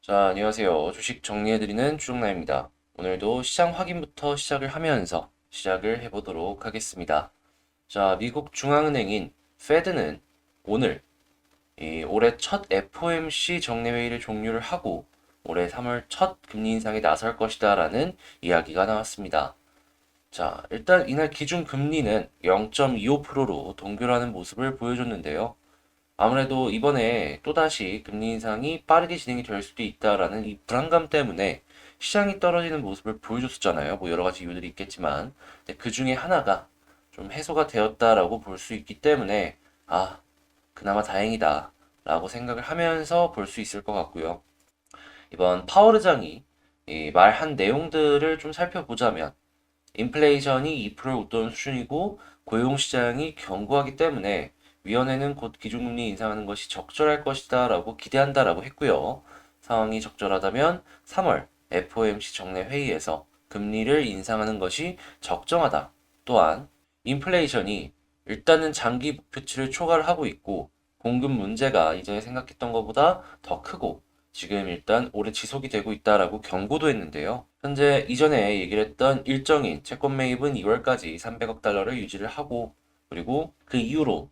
자, 안녕하세요. 주식 정리해드리는 주정나입니다. 오늘도 시장 확인부터 시작을 하면서 시작을 해보도록 하겠습니다. 자, 미국 중앙은행인 페드는 오늘 올해 첫 FOMC 정례회의를 종료를 하고 올해 3월 첫 금리 인상에 나설 것이다라는 이야기가 나왔습니다. 자, 일단 이날 기준 금리는 0.25%로 동결하는 모습을 보여줬는데요. 아무래도 이번에 또다시 금리 인상이 빠르게 진행이 될 수도 있다라는 이 불안감 때문에 시장이 떨어지는 모습을 보여줬었잖아요. 뭐 여러 가지 이유들이 있겠지만, 근데 그 중에 하나가 좀 해소가 되었다라고 볼 수 있기 때문에, 아, 그나마 다행이다 라고 생각을 하면서 볼 수 있을 것 같고요. 이번 파월 의장이 말한 내용들을 좀 살펴보자면, 인플레이션이 2%를 웃도는 수준이고 고용시장이 견고하기 때문에 위원회는 곧 기준금리 인상하는 것이 적절할 것이다 라고 기대한다 라고 했고요. 상황이 적절하다면 3월 FOMC 정례 회의에서 금리를 인상하는 것이 적정하다. 또한 인플레이션이 일단은 장기 목표치를 초과를 하고 있고 공급 문제가 이전에 생각했던 것보다 더 크고 지금 일단 오래 지속이 되고 있다라고 경고도 했는데요. 현재 이전에 얘기를 했던 일정인 채권 매입은 2월까지 300억 달러를 유지를 하고 그리고 그 이후로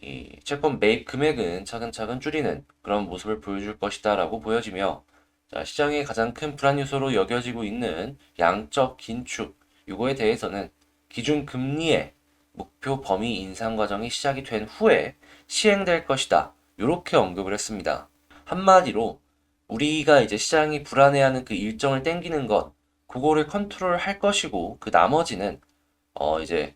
이 채권 매입 금액은 차근차근 줄이는 그런 모습을 보여줄 것이다라고 보여지며 자, 시장의 가장 큰 불안 요소로 여겨지고 있는 양적 긴축 이거에 대해서는 기준 금리의 목표 범위 인상 과정이 시작이 된 후에 시행될 것이다. 이렇게 언급을 했습니다. 한마디로 우리가 이제 시장이 불안해하는 그 일정을 땡기는 것, 그거를 컨트롤 할 것이고 그 나머지는 이제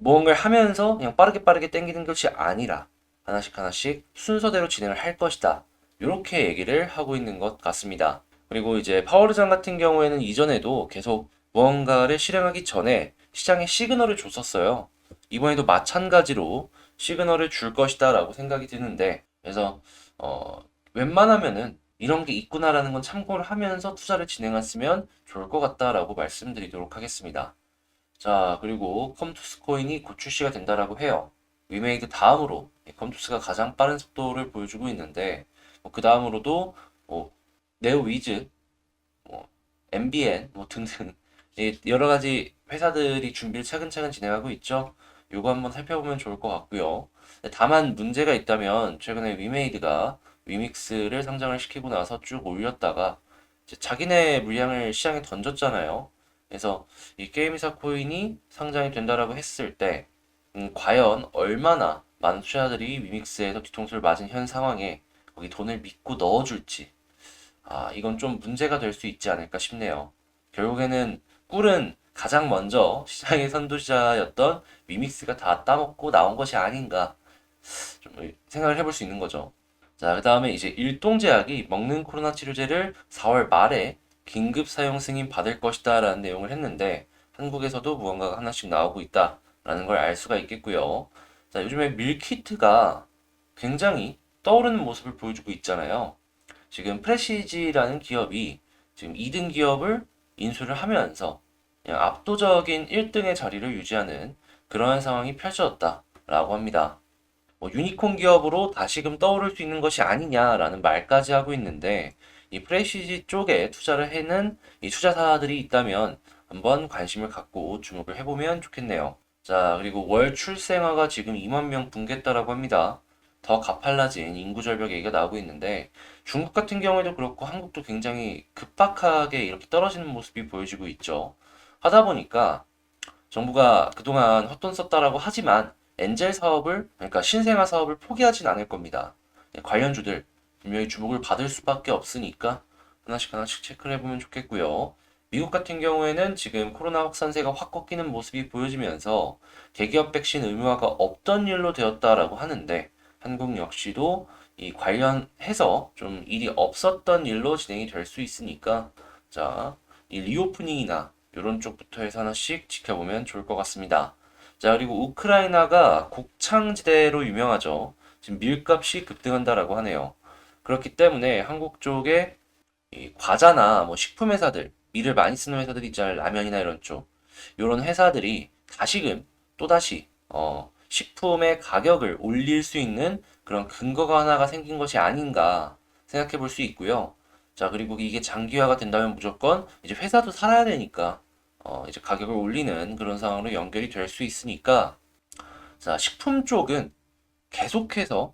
무언가를 하면서 그냥 빠르게 빠르게 땡기는 것이 아니라 하나씩 하나씩 순서대로 진행을 할 것이다. 이렇게 얘기를 하고 있는 것 같습니다. 그리고 이제 파월의장 같은 경우에는 이전에도 계속 무언가를 실행하기 전에 시장에 시그널을 줬었어요. 이번에도 마찬가지로 시그널을 줄 것이다 라고 생각이 드는데 그래서 웬만하면은 이런 게 있구나라는 건 참고를 하면서 투자를 진행했으면 좋을 것 같다라고 말씀드리도록 하겠습니다. 자, 그리고 컴투스 코인이 곧 출시가 된다라고 해요. 위메이드 다음으로 컴투스가 가장 빠른 속도를 보여주고 있는데 그 다음으로도 뭐 네오위즈, 뭐 MBN 뭐 등등 여러 가지 회사들이 준비를 차근차근 진행하고 있죠. 요거 한번 살펴보면 좋을 것 같고요. 다만 문제가 있다면 최근에 위메이드가 위믹스를 상장을 시키고 나서 쭉 올렸다가 이제 자기네 물량을 시장에 던졌잖아요. 그래서 이 게임이사 코인이 상장이 된다라고 했을 때 과연 얼마나 많은 투자자들이 위믹스에서 뒤통수를 맞은 현 상황에 거기 돈을 믿고 넣어줄지 이건 좀 문제가 될 수 있지 않을까 싶네요. 결국에는 꿀은 가장 먼저 시장의 선두주자였던 위믹스가 다 따먹고 나온 것이 아닌가 좀 생각을 해볼 수 있는 거죠. 자, 그 다음에 이제 일동제약이 먹는 코로나 치료제를 4월 말에 긴급 사용 승인 받을 것이다 라는 내용을 했는데 한국에서도 무언가가 하나씩 나오고 있다 라는 걸 알 수가 있겠고요. 자, 요즘에 밀키트가 굉장히 떠오르는 모습을 보여주고 있잖아요. 지금 프레시지라는 기업이 지금 2등 기업을 인수를 하면서 그냥 압도적인 1등의 자리를 유지하는 그러한 상황이 펼쳐졌다라고 합니다. 유니콘 기업으로 다시금 떠오를 수 있는 것이 아니냐라는 말까지 하고 있는데 이 프레시지 쪽에 투자를 해는 이 투자사들이 있다면 한번 관심을 갖고 주목을 해보면 좋겠네요. 자, 그리고 월 출생아가 지금 2만 명 붕괴했다라고 합니다. 더 가팔라진 인구 절벽 얘기가 나오고 있는데 중국 같은 경우에도 그렇고 한국도 굉장히 급박하게 이렇게 떨어지는 모습이 보여지고 있죠. 하다 보니까 정부가 그동안 헛돈 썼다라고 하지만 엔젤 사업을 그러니까 신생아 사업을 포기하진 않을 겁니다. 관련주들 분명히 주목을 받을 수밖에 없으니까 하나씩 하나씩 체크를 해보면 좋겠고요. 미국 같은 경우에는 지금 코로나 확산세가 확 꺾이는 모습이 보여지면서 대기업 백신 의무화가 없던 일로 되었다라고 하는데 한국 역시도 이 관련해서 좀 일이 없었던 일로 진행이 될 수 있으니까 자, 이 리오프닝이나 이런 쪽부터 해서 하나씩 지켜보면 좋을 것 같습니다. 자, 그리고 우크라이나가 곡창지대로 유명하죠. 지금 밀값이 급등한다라고 하네요. 그렇기 때문에 한국 쪽에 이 과자나 뭐 식품 회사들, 밀을 많이 쓰는 회사들이 있잖아요. 라면이나 이런 쪽. 이런 회사들이 다시금 또다시 식품의 가격을 올릴 수 있는 그런 근거가 하나가 생긴 것이 아닌가 생각해 볼 수 있고요. 자, 그리고 이게 장기화가 된다면 무조건 이제 회사도 살아야 되니까 이제 가격을 올리는 그런 상황으로 연결이 될 수 있으니까 자, 식품 쪽은 계속해서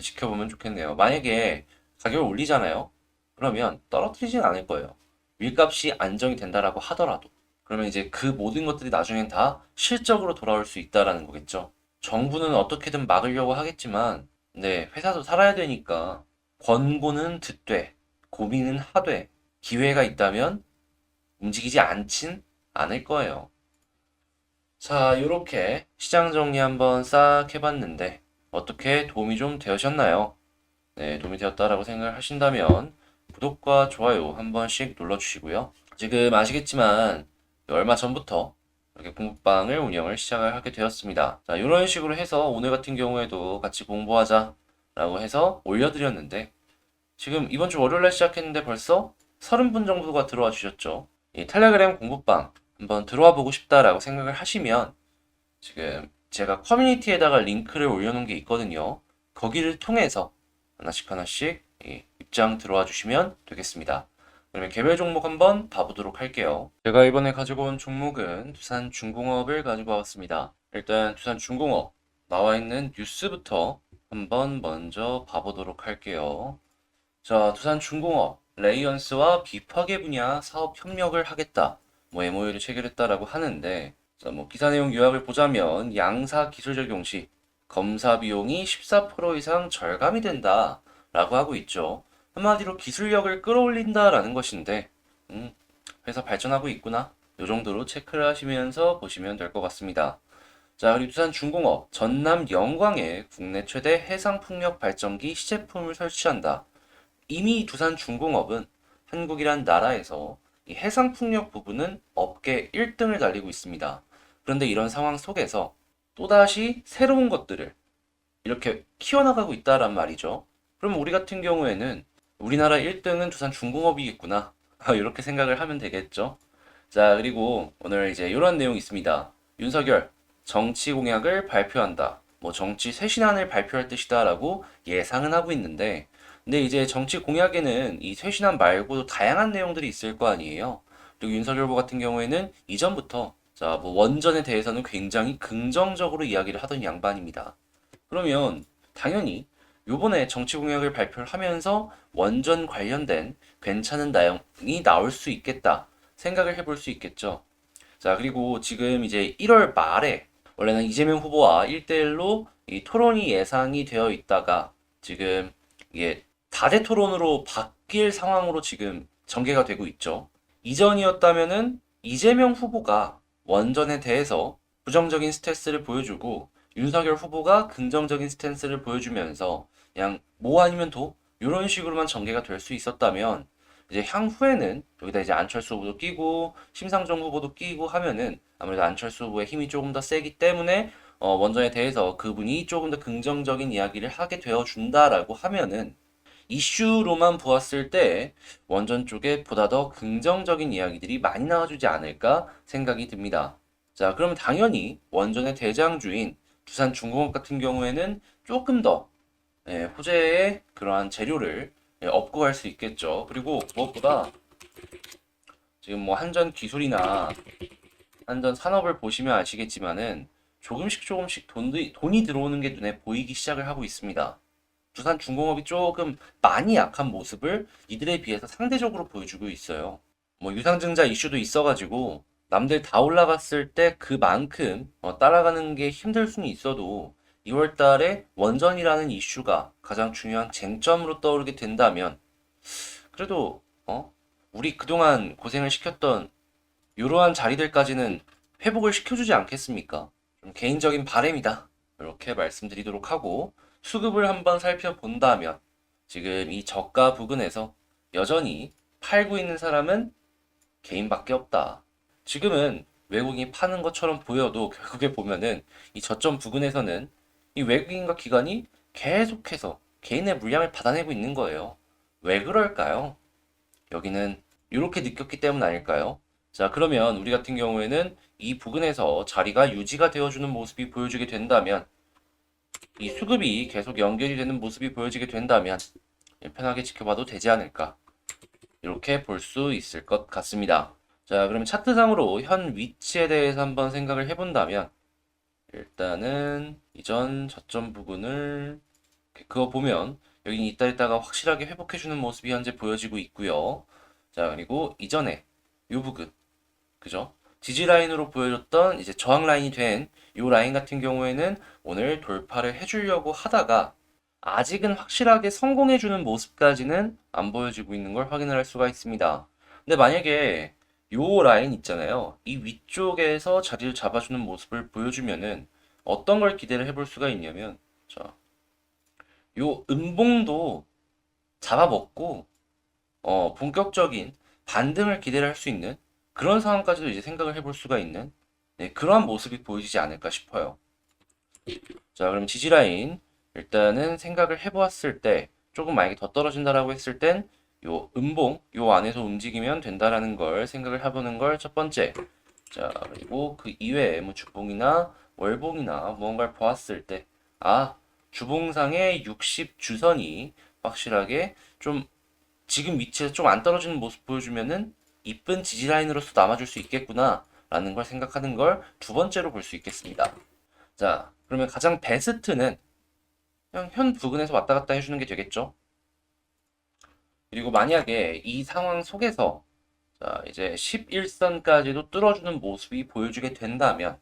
지켜보면 좋겠네요. 만약에 가격을 올리잖아요. 그러면 떨어뜨리진 않을 거예요. 밀값이 안정이 된다라고 하더라도. 그러면 이제 그 모든 것들이 나중엔 다 실적으로 돌아올 수 있다라는 거겠죠. 정부는 어떻게든 막으려고 하겠지만, 네, 회사도 살아야 되니까 권고는 듣되, 고민은 하되, 기회가 있다면 움직이지 않진 않을 거예요. 자, 요렇게 시장 정리 한번 싹 해봤는데, 어떻게 도움이 좀 되셨나요? 네, 도움이 되었다라고 생각을 하신다면, 구독과 좋아요 한 번씩 눌러주시고요. 지금 아시겠지만, 얼마 전부터 이렇게 공부방을 운영을 시작을 하게 되었습니다. 자, 이런 식으로 해서 오늘 같은 경우에도 같이 공부하자라고 해서 올려드렸는데, 지금 이번 주 월요일날 시작했는데 벌써 30분 정도가 들어와 주셨죠. 이 텔레그램 공부방 한번 들어와 보고 싶다라고 생각을 하시면 지금 제가 커뮤니티에다가 링크를 올려놓은 게 있거든요. 거기를 통해서 하나씩 하나씩 입장 들어와 주시면 되겠습니다. 그러면 개별 종목 한번 봐보도록 할게요. 제가 이번에 가지고 온 종목은 두산중공업을 가지고 왔습니다. 일단 두산중공업 나와 있는 뉴스부터 한번 먼저 봐보도록 할게요. 자, 두산중공업 레이언스와 비파괴 분야 사업 협력을 하겠다. 뭐 MOU를 체결했다라고 하는데, 자, 뭐 기사 내용 요약을 보자면 양사 기술 적용 시 검사 비용이 14% 이상 절감이 된다라고 하고 있죠. 한마디로 기술력을 끌어올린다라는 것인데, 회사 발전하고 있구나. 이 정도로 체크를 하시면서 보시면 될 것 같습니다. 자, 그리고 두산중공업 전남 영광에 국내 최대 해상풍력 발전기 시제품을 설치한다. 이미 두산중공업은 한국이란 나라에서 이 해상풍력 부분은 업계 1등을 달리고 있습니다. 그런데 이런 상황 속에서 또다시 새로운 것들을 이렇게 키워나가고 있다란 말이죠. 그럼 우리 같은 경우에는 우리나라 1등은 두산중공업이겠구나. 이렇게 생각을 하면 되겠죠. 자, 그리고 오늘 이제 이런 내용이 있습니다. 윤석열 정치 공약을 발표한다. 뭐 정치 쇄신안을 발표할 뜻이다라고 예상은 하고 있는데, 근데 이제 정치 공약에는 이 쇄신안 말고도 다양한 내용들이 있을 거 아니에요. 그리고 윤석열 후보 같은 경우에는 이전부터 자, 뭐 원전에 대해서는 굉장히 긍정적으로 이야기를 하던 양반입니다. 그러면 당연히 요번에 정치 공약을 발표를 하면서 원전 관련된 괜찮은 내용이 나올 수 있겠다 생각을 해볼 수 있겠죠. 자, 그리고 지금 이제 1월 말에 원래는 이재명 후보와 1대1로 이 토론이 예상이 되어 있다가 지금 이게 다대 토론으로 바뀔 상황으로 지금 전개가 되고 있죠. 이전이었다면은 이재명 후보가 원전에 대해서 부정적인 스탠스를 보여주고 윤석열 후보가 긍정적인 스탠스를 보여주면서 그냥 뭐 아니면 도 이런 식으로만 전개가 될 수 있었다면 이제 향후에는 여기다 이제 안철수 후보도 끼고 심상정 후보도 끼고 하면은 아무래도 안철수 후보의 힘이 조금 더 세기 때문에 원전에 대해서 그분이 조금 더 긍정적인 이야기를 하게 되어 준다라고 하면은 이슈로만 보았을 때 원전 쪽에 보다 더 긍정적인 이야기들이 많이 나와주지 않을까 생각이 듭니다. 자, 그러면 당연히 원전의 대장주인 두산중공업 같은 경우에는 조금 더 호재의 그러한 재료를 업고 갈 수 있겠죠. 그리고 무엇보다 지금 뭐 한전 기술이나 한전 산업을 보시면 아시겠지만은 조금씩 조금씩 돈이 들어오는 게 눈에 보이기 시작을 하고 있습니다. 두산중공업이 조금 많이 약한 모습을 이들에 비해서 상대적으로 보여주고 있어요. 뭐 유상증자 이슈도 있어가지고 남들 다 올라갔을 때 그만큼 따라가는 게 힘들 수는 있어도 2월 달에 원전이라는 이슈가 가장 중요한 쟁점으로 떠오르게 된다면 그래도 우리 그동안 고생을 시켰던 이러한 자리들까지는 회복을 시켜주지 않겠습니까? 좀 개인적인 바람이다. 이렇게 말씀드리도록 하고 수급을 한번 살펴본다면 지금 이 저가 부근에서 여전히 팔고 있는 사람은 개인밖에 없다. 지금은 외국인이 파는 것처럼 보여도 결국에 보면은 이 저점 부근에서는 이 외국인과 기관이 계속해서 개인의 물량을 받아내고 있는 거예요. 왜 그럴까요? 여기는 이렇게 느꼈기 때문 아닐까요? 자, 그러면 우리 같은 경우에는 이 부근에서 자리가 유지가 되어주는 모습이 보여지게 된다면 이 수급이 계속 연결이 되는 모습이 보여지게 된다면 편하게 지켜봐도 되지 않을까. 이렇게 볼 수 있을 것 같습니다. 자, 그럼 차트상으로 현 위치에 대해서 한번 생각을 해본다면 일단은 이전 저점 부근을 그거 보면 여기 있다 있다가 확실하게 회복해주는 모습이 현재 보여지고 있고요. 자, 그리고 이전에 이 부근, 그죠? 지지 라인으로 보여줬던 이제 저항 라인이 된 이 라인 같은 경우에는 오늘 돌파를 해주려고 하다가 아직은 확실하게 성공해주는 모습까지는 안 보여지고 있는 걸 확인을 할 수가 있습니다. 근데 만약에 요 라인 있잖아요. 이 위쪽에서 자리를 잡아주는 모습을 보여주면은 어떤 걸 기대를 해볼 수가 있냐면, 자, 요 음봉도 잡아먹고 본격적인 반등을 기대를 할 수 있는 그런 상황까지도 이제 생각을 해볼 수가 있는 네, 그러한 모습이 보이지 않을까 싶어요. 자, 그럼 지지라인 일단은 생각을 해보았을 때 조금 만약에 더 떨어진다라고 했을 땐 요 음봉 요 안에서 움직이면 된다라는 걸 생각을 해보는 걸 첫 번째. 자, 그리고 그 이외에 뭐 주봉이나 월봉이나 무언가를 보았을 때 주봉상의 60 주선이 확실하게 좀 지금 위치에서 좀 안 떨어지는 모습 보여주면은 이쁜 지지 라인으로서 남아줄 수 있겠구나 라는 걸 생각하는 걸 두 번째로 볼 수 있겠습니다. 자, 그러면 가장 베스트는 그냥 현 부근에서 왔다 갔다 해주는 게 되겠죠. 그리고 만약에 이 상황 속에서 자, 이제 11선까지도 뚫어주는 모습이 보여주게 된다면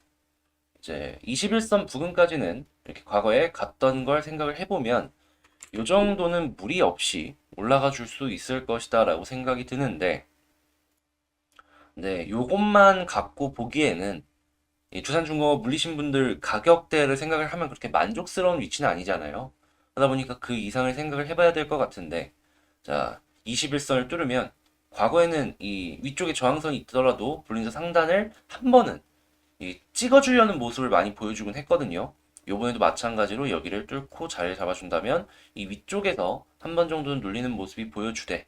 이제 21선 부근까지는 이렇게 과거에 갔던 걸 생각을 해보면 이 정도는 무리 없이 올라가 줄 수 있을 것이다 라고 생각이 드는데 네, 요것만 갖고 보기에는 이 두산중공업 물리신 분들 가격대를 생각을 하면 그렇게 만족스러운 위치는 아니잖아요. 그러다 보니까 그 이상을 생각을 해봐야 될 것 같은데 자, 21선을 뚫으면 과거에는 이 위쪽에 저항선이 있더라도 볼린저 상단을 한 번은 이 찍어주려는 모습을 많이 보여주곤 했거든요. 요번에도 마찬가지로 여기를 뚫고 자리를 잡아준다면 이 위쪽에서 한 번 정도는 눌리는 모습이 보여주되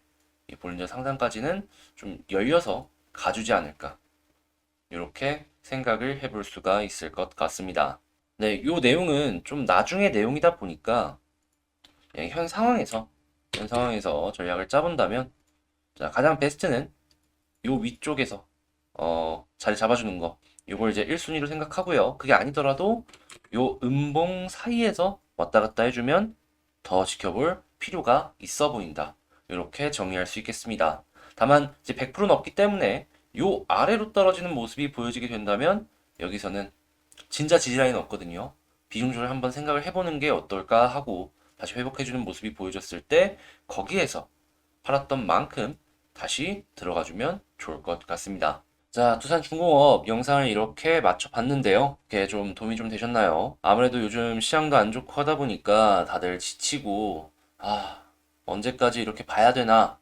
이 볼린저 상단까지는 좀 열려서 가주지 않을까 이렇게 생각을 해볼 수가 있을 것 같습니다. 네, 요 내용은 좀 나중의 내용이다 보니까 그냥 현 상황에서 전략을 짜본다면 자, 가장 베스트는 요 위쪽에서 자리 잡아주는 거 요걸 이제 1순위로 생각하고요. 그게 아니더라도 요 음봉 사이에서 왔다 갔다 해주면 더 지켜볼 필요가 있어 보인다. 이렇게 정리할 수 있겠습니다. 다만 이제 100%는 없기 때문에 요 아래로 떨어지는 모습이 보여지게 된다면 여기서는 진짜 지지라인은 없거든요. 비중 조절 한번 생각을 해보는 게 어떨까 하고 다시 회복해주는 모습이 보여졌을 때 거기에서 팔았던 만큼 다시 들어가주면 좋을 것 같습니다. 자, 두산중공업 영상을 이렇게 맞춰봤는데요. 이렇게 좀 도움이 좀 되셨나요? 아무래도 요즘 시장도 안 좋고 하다 보니까 다들 지치고, 언제까지 이렇게 봐야 되나,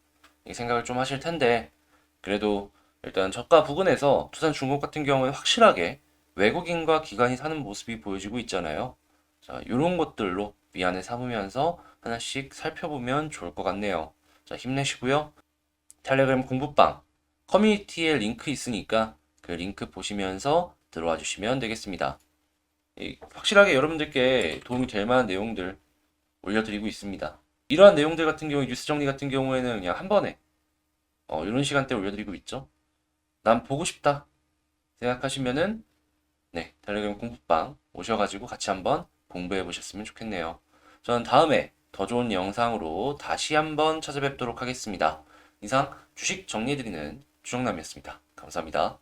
이 생각을 좀 하실 텐데, 그래도 일단 저가 부근에서 두산중공업 같은 경우는 확실하게 외국인과 기관이 사는 모습이 보여지고 있잖아요. 자, 이런 것들로 위안을 삼으면서 하나씩 살펴보면 좋을 것 같네요. 자, 힘내시고요. 텔레그램 공부방 커뮤니티에 링크 있으니까 그 링크 보시면서 들어와 주시면 되겠습니다. 확실하게 여러분들께 도움이 될 만한 내용들 올려드리고 있습니다. 이러한 내용들 같은 경우 뉴스 정리 같은 경우에는 그냥 한 번에 이런 시간대 올려드리고 있죠. 난 보고 싶다 생각하시면은 네, 텔레그램 공부방 오셔가지고 같이 한번 공부해 보셨으면 좋겠네요. 저는 다음에 더 좋은 영상으로 다시 한번 찾아뵙도록 하겠습니다. 이상 주식 정리해드리는 주정남이었습니다. 감사합니다.